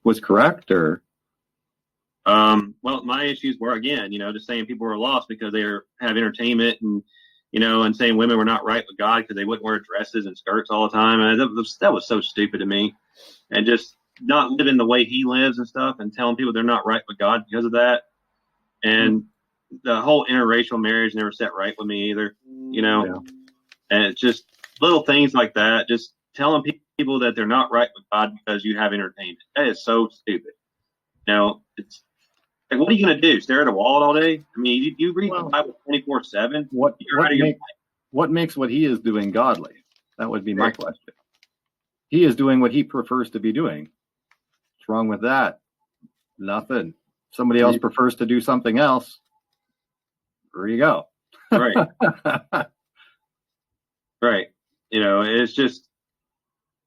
was correct, or? Well, my issues were, again, just saying people were lost because they have entertainment and, and saying women were not right with God because they wouldn't wear dresses and skirts all the time. And that was so stupid to me. And just not living the way he lives and stuff and telling people they're not right with God because of that. And the whole interracial marriage never set right with me either, Yeah. And it's just little things like that. Just telling people that they're not right with God because you have entertainment. That is so stupid. It's like, what are you going to do? Stare at a wall all day? I mean, you read the Bible 24/7. What makes what he is doing godly? That would be my question. He is doing what he prefers to be doing. What's wrong with that? Nothing. Somebody else prefers to do something else. There you go. Right. Right. It's just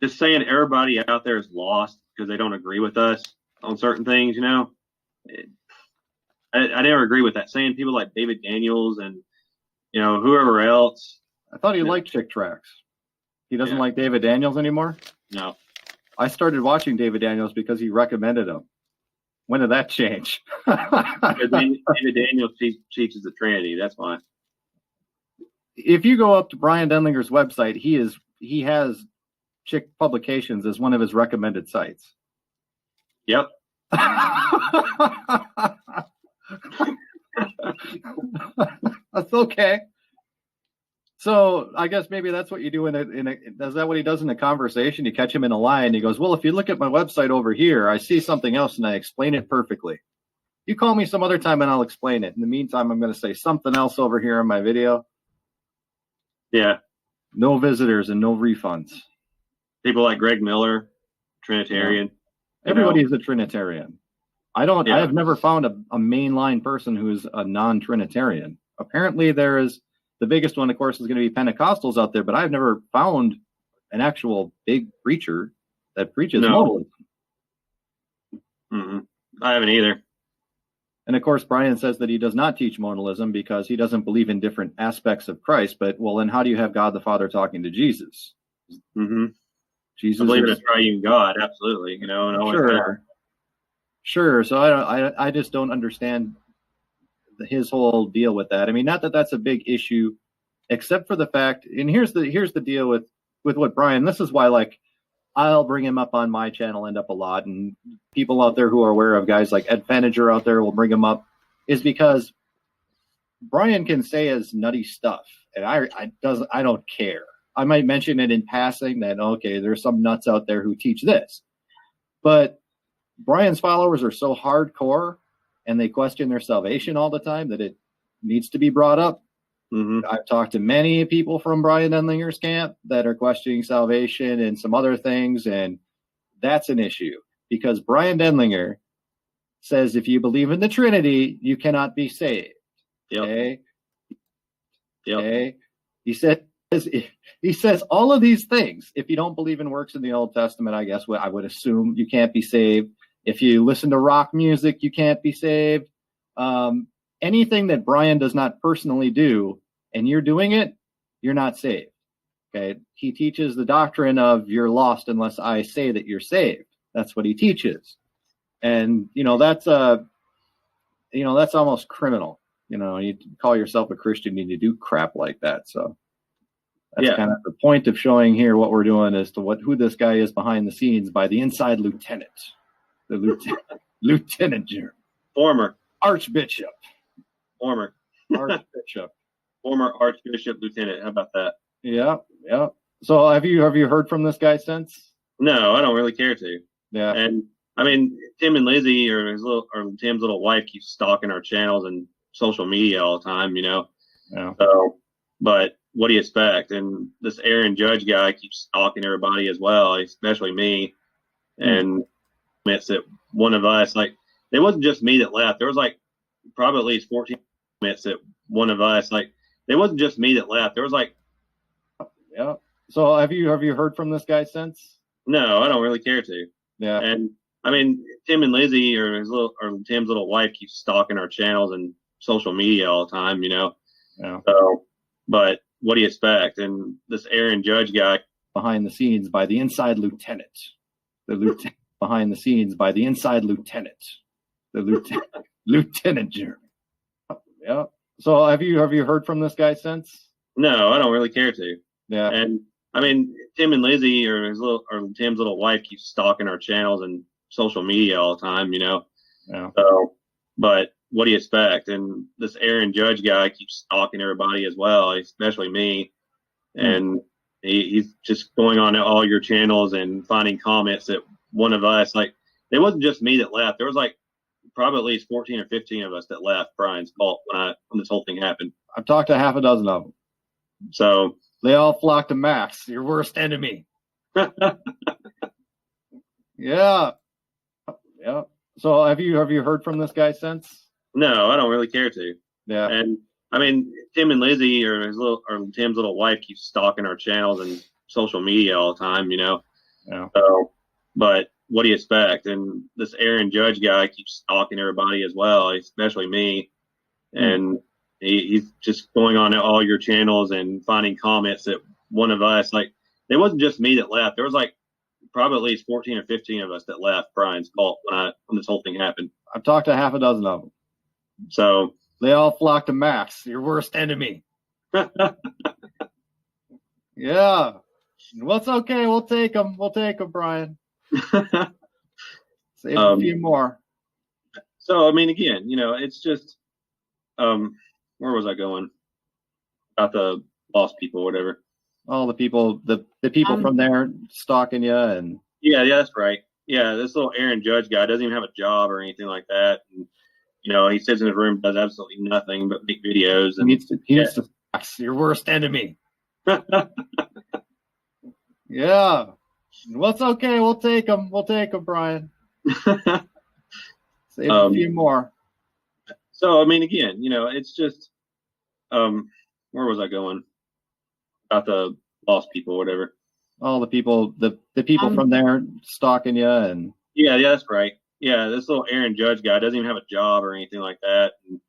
saying everybody out there is lost because they don't agree with us on certain things, I never agree with that. Saying people like David Daniels and, whoever else. I thought he liked Chick Tracts. He doesn't like David Daniels anymore? No. I started watching David Daniels because he recommended him. When did that change? David Daniels teaches the Trinity. That's why. If you go up to Bryan Denlinger's website, he has Chick Publications as one of his recommended sites. Yep. That's okay. So I guess maybe that's what you do is that what he does in a conversation? You catch him in a lie and he goes, well, if you look at my website over here, I see something else and I explain it perfectly. You call me some other time and I'll explain it. In the meantime, I'm going to say something else over here in my video. Yeah. No visitors and no refunds. People like Greg Miller, Trinitarian. Yeah. Everybody is a Trinitarian. I have never found a mainline person who is a non-Trinitarian. Apparently there is, the biggest one, of course, is going to be Pentecostals out there, but I've never found an actual big preacher that preaches modalism. Mm-mm. I haven't either. And of course, Bryan says that he does not teach modalism because he doesn't believe in different aspects of Christ. But, well, then how do you have God the Father talking to Jesus? Mm-hmm. Jesus, I believe in a triune God, absolutely. Sure. So I just don't understand his whole deal with that. I mean, not that that's a big issue, except for the fact, and here's the deal with what Bryan, this is why, like, I'll bring him up on my channel, end up a lot, and people out there who are aware of guys like Ed Feniger out there will bring him up, is because Bryan can say his nutty stuff, and I don't care. I might mention it in passing that, okay, there's some nuts out there who teach this, but Bryan's followers are so hardcore and they question their salvation all the time that it needs to be brought up. Mm-hmm. I've talked to many people from Bryan Denlinger's camp that are questioning salvation and some other things, and that's an issue because Bryan Denlinger says if you believe in the Trinity, you cannot be saved. Yep. Okay? Yep. Okay? He says all of these things. If you don't believe in works in the Old Testament, I guess I would assume you can't be saved. If you listen to rock music, you can't be saved. Anything that Bryan does not personally do and you're doing it, you're not saved. Okay. He teaches the doctrine of you're lost unless I say that you're saved. That's what he teaches. And, that's almost criminal. You call yourself a Christian and you do crap like that. So that's kind of the point of showing here what we're doing as to who this guy is behind the scenes by the inside lieutenant. The lieutenant general. Former Archbishop. Former Archbishop. Former Archbishop Lieutenant. How about that? Yeah. So have you heard from this guy since? No, I don't really care to. Yeah. And I mean, Tim and Lizzie or Tim's little wife keeps stalking our channels and social media all the time, Yeah. So, but what do you expect? And this Aaron Judge guy keeps stalking everybody as well, especially me. And admits that one of us, like, it wasn't just me that left. There was like probably at least 14 minutes that one of us, like, it wasn't just me that left. There was like, yeah. So have you heard from this guy since? No, I don't really care to. Yeah. And I mean, Tim and Lizzie or Tim's little wife keeps stalking our channels and social media all the time, Yeah. So, but what do you expect? And this Aaron Judge guy behind the scenes by the inside lieutenant, the lieutenant behind the scenes by the inside lieutenant, the lieutenant, Lieutenant Jeremy. Yeah. So have you heard from this guy since? No, I don't really care to. Yeah. And I mean, Tim and Lizzie or Tim's little wife keeps stalking our channels and social media all the time, Yeah. So, but what do you expect? And this Aaron Judge guy keeps stalking everybody as well, especially me. And he's just going on all your channels and finding comments that one of us, like, it wasn't just me that left. There was like probably at least 14 or 15 of us that left Brian's cult when this whole thing happened. I've talked to half a dozen of them. So they all flocked to Max, your worst enemy. Yeah. Yeah. So have you heard from this guy since? No, I don't really care to. Yeah. And I mean, Tim and Lizzie or Tim's little wife keeps stalking our channels and social media all the time, Yeah. So, but what do you expect? And this Aaron Judge guy keeps stalking everybody as well, especially me. And he's just going on all your channels and finding comments that one of us, like, it wasn't just me that left. There was like probably at least 14 or 15 of us that left Brian's cult when this whole thing happened. I've talked to half a dozen of them. So they all flocked to Max, your worst enemy. Yeah. Well, it's okay. We'll take them. Brian. Save a few more. So, I mean, again, it's just, where was I going? About the lost people, whatever. All the people, the people from there stalking you, and yeah, that's right. Yeah, this little Aaron Judge guy doesn't even have a job or anything like that. And, he sits in his room, does absolutely nothing but make videos. And he needs to your worst enemy. Yeah. Well, it's okay. We'll take them. Brian. Save a few more. So, I mean, again, it's just, where was I going? About the lost people, whatever. All the people, the people from there stalking you, and yeah, that's right. Yeah, this little Aaron Judge guy doesn't even have a job or anything like that. And,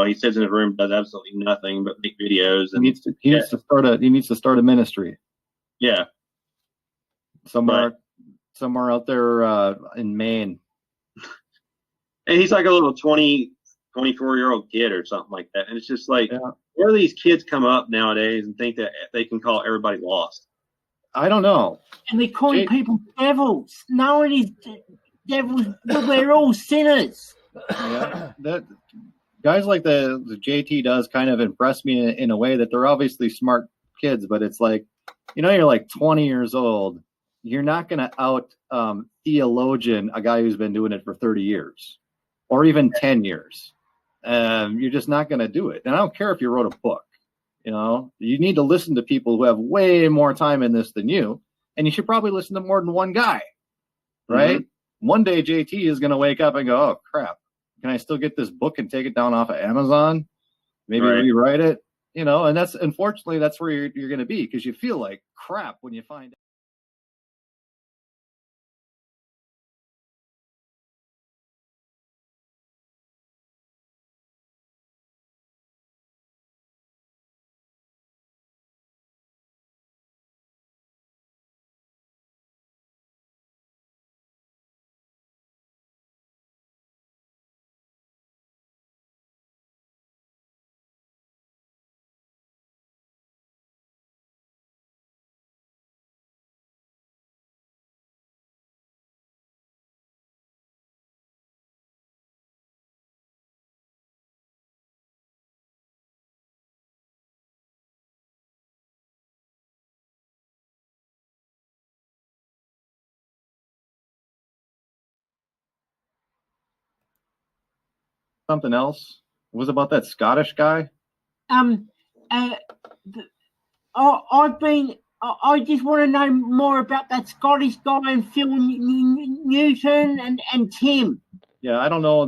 he sits in his room, does absolutely nothing but make videos. And he needs to start a ministry. Yeah. Somewhere out there in Maine. And he's like a little 24-year-old kid or something like that. And it's just like, where do these kids come up nowadays and think that they can call everybody lost? I don't know. And they're calling people devils. No one is devils, but we're all sinners. Yeah, that guys like the JT does kind of impress me in a way that they're obviously smart kids, but it's like, you're like 20 years old. You're not going to out theologian a guy who's been doing it for 30 years or even 10 years. You're just not going to do it. And I don't care if you wrote a book. You need to listen to people who have way more time in this than you. And you should probably listen to more than one guy, right? Mm-hmm. One day JT is going to wake up and go, oh, crap. Can I still get this book and take it down off of Amazon? Maybe rewrite it, and that's, unfortunately, that's where you're going to be, because you feel like crap when you find out. Something else? What was about that Scottish guy? I just want to know more about that Scottish guy and Phil Newton and Tim. Yeah, I don't know.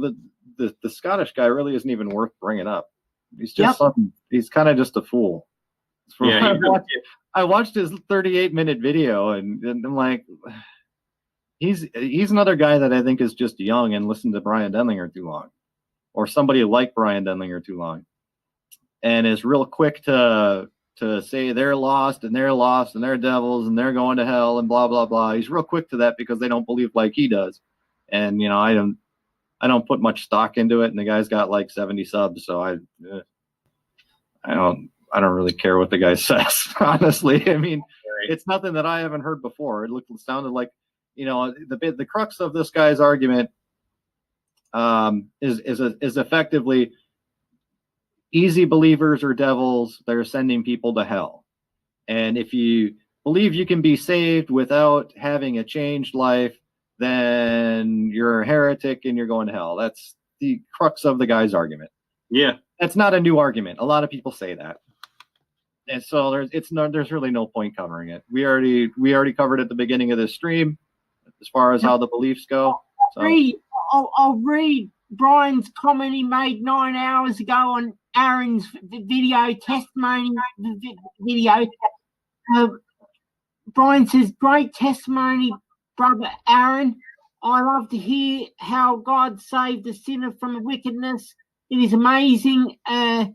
The Scottish guy really isn't even worth bringing up. He's just something. He's kind of just a fool. Yeah, I watched his 38-minute video, and I'm like, he's another guy that I think is just young and listened to Bryan Denlinger too long, or somebody like Bryan Denlinger too long, and is real quick to to say they're lost and they're lost and they're devils and they're going to hell and blah blah blah. He's real quick to that because they don't believe like he does. And I don't put much stock into it. And the guy's got like 70 subs, so I don't really care what the guy says. Honestly, I mean, it's nothing that I haven't heard before. It sounded like the crux of this guy's argument is effectively easy believers are devils. They're sending people to hell. And if you believe you can be saved without having a changed life, then you're a heretic and you're going to hell. That's the crux of the guy's argument. Yeah. That's not a new argument. A lot of people say that. And so there's really no point covering it. We already covered at the beginning of this stream as far as how the beliefs go. So. I'll read Brian's comment he made 9 hours ago on Aaron's video testimony video. Brian says, "Great testimony, Brother Aaron. I love to hear how God saved the sinner from wickedness. It is amazing to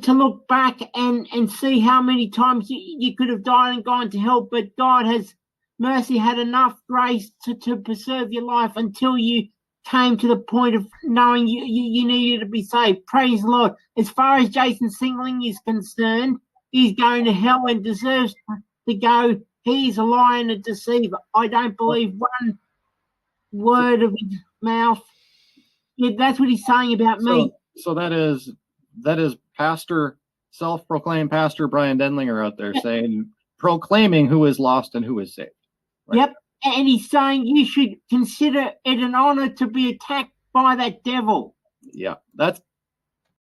look back and see how many times you could have died and gone to hell, but God has mercy, had enough grace to preserve your life until you came to the point of knowing you needed to be saved. Praise the Lord. As far as Jason Singling is concerned, he's going to hell and deserves to go. He's a liar and a deceiver. I don't believe one word of his mouth." Yeah, that's what he's saying about me. So that is self-proclaimed Pastor Bryan Denlinger out there proclaiming who is lost and who is saved. Right? Yep. And he's saying you should consider it an honor to be attacked by that devil. Yeah, that's